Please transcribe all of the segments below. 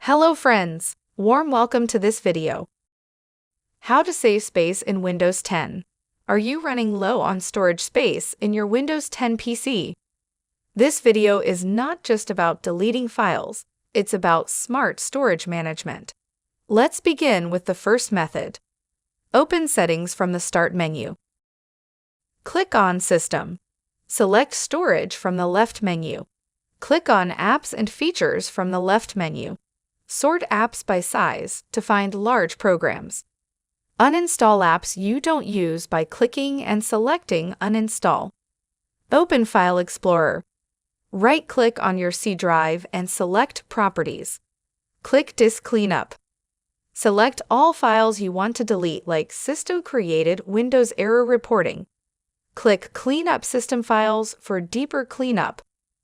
Hello friends, warm welcome to this video. How to save space in Windows 10. Are you running low on storage space in your Windows 10 PC? This video is not just about deleting files, it's about smart storage management. Let's begin with the first method. Open Settings from the Start menu. Click on System. Select Storage from the left menu. Click on Apps and Features from the left menu. Sort apps by size to find large programs. Uninstall apps you don't use by clicking and selecting Uninstall. Open File Explorer. Right-click on your C drive and select Properties. Click Disk Cleanup. Select all files you want to delete like System-created Windows error reporting. Click Clean Up System Files for deeper cleanup.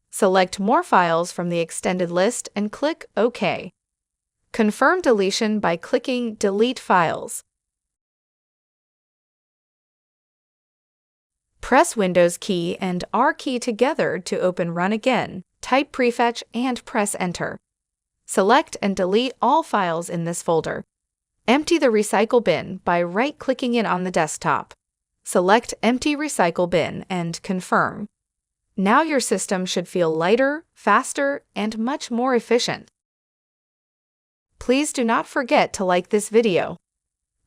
Select more files from the extended list and click OK. Confirm deletion by clicking Delete Files. Press Windows key and R key together to open Run Again, type Prefetch and press Enter. Select and delete all files in this folder. Empty the recycle bin by right-clicking it on the desktop. Select Empty Recycle Bin and Confirm. Now your system should feel lighter, faster, and much more efficient. Please do not forget to like this video.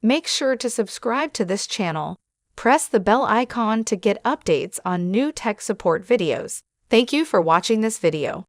Make sure to subscribe to this channel. Press the bell icon to get updates on new tech support videos. Thank you for watching this video.